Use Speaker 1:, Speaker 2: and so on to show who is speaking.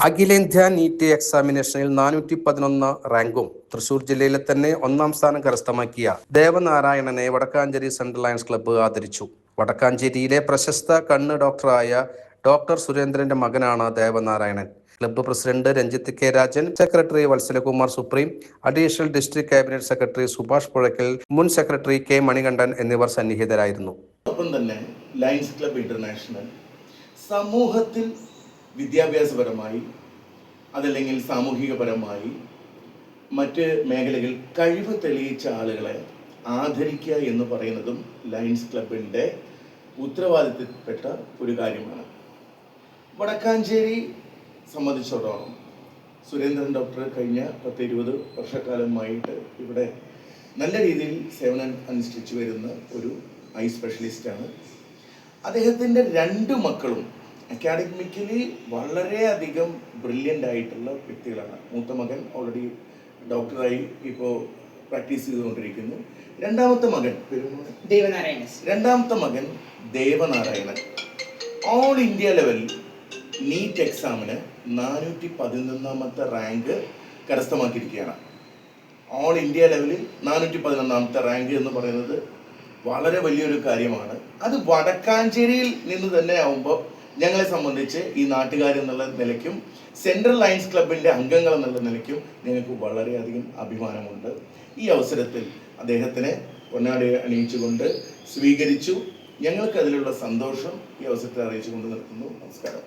Speaker 1: അഖിലേന്ത്യാ നീറ്റ് എക്സാമിനേഷനിൽ 411 റാങ്കും തൃശൂർ ജില്ലയിലെ തന്നെ 1-ാം സ്ഥാനം കരസ്ഥമാക്കിയ ദേവനാരായണനെ വടക്കാഞ്ചേരി സെൻട്രൽ ലയൺസ് ക്ലബ്ബ് ആദരിച്ചു. വടക്കാഞ്ചേരിയിലെ പ്രശസ്ത കണ്ണ് ഡോക്ടറായ ഡോക്ടർ സുരേന്ദ്രന്റെ മകനാണ് Devanarayanan. Club president Ranjith K Rajan, secretary Vatsalakumar supreme, additional district cabinet secretary Subhash Puzhakkal, മുൻ സെക്രട്ടറി കെ മണികണ്ഠൻ എന്നിവർ സന്നിഹിതരായിരുന്നു.
Speaker 2: ഒപ്പം തന്നെ ലയൺസ് ക്ലബ്ബ് ഇന്റർനാഷണൽ സമൂഹത്തിൽ വിദ്യാഭ്യാസപരമായി അതല്ലെങ്കിൽ സാമൂഹികപരമായി മറ്റ് മേഖലകളിൽ കഴിവ് തെളിയിച്ച ആളുകളെ ആദരിക്കുക എന്ന് പറയുന്നതും ലയൺസ് ക്ലബിൻ്റെ ഉത്തരവാദിത്തപ്പെട്ട ഒരു കാര്യമാണ്. വടക്കാഞ്ചേരി സംബന്ധിച്ചിടത്തോളം സുരേന്ദ്രൻ ഡോക്ടർ കഴിഞ്ഞ 10-20 വർഷക്കാലമായിട്ട് ഇവിടെ നല്ല രീതിയിൽ സേവനം അനുഷ്ഠിച്ചു വരുന്ന ഒരു ഐ സ്പെഷ്യലിസ്റ്റാണ്. അദ്ദേഹത്തിൻ്റെ 2 മക്കളും അക്കാഡമിക്കലി വളരെയധികം ബ്രില്യൻ്റ് ആയിട്ടുള്ള വ്യക്തികളാണ്. മൂത്ത മകൻ ഓൾറെഡി ഡോക്ടറായി ഇപ്പോൾ പ്രാക്ടീസ് ചെയ്തുകൊണ്ടിരിക്കുന്നു. രണ്ടാമത്തെ മകൻ ദേവനാരായണൻ ഓൾ ഇന്ത്യ ലെവലിൽ നീറ്റ് എക്സാമിന് 411ാമത്തെ റാങ്ക് കരസ്ഥമാക്കിയിരിക്കുകയാണ്. ഓൾ ഇന്ത്യ ലെവലിൽ 411ാമത്തെ റാങ്ക് എന്ന് പറയുന്നത് വളരെ വലിയൊരു കാര്യമാണ്. അത് വടക്കാഞ്ചേരിയിൽ നിന്ന് തന്നെ ആവുമ്പോൾ ഞങ്ങളെ സംബന്ധിച്ച് ഈ നാട്ടുകാരെന്നുള്ള നിലയ്ക്കും സെൻട്രൽ ലയൺസ് ക്ലബിൻ്റെ അംഗങ്ങൾ എന്നുള്ള നിലയ്ക്കും ഞങ്ങൾക്ക് വളരെയധികം അഭിമാനമുണ്ട്. ഈ അവസരത്തിൽ അദ്ദേഹത്തിനെ പൊന്നാടി അണിയിച്ചുകൊണ്ട് സ്വീകരിച്ചു. ഞങ്ങൾക്ക് അതിലുള്ള സന്തോഷം ഈ അവസരത്തിൽ അറിയിച്ചുകൊണ്ട് നിർത്തുന്നു. നമസ്കാരം.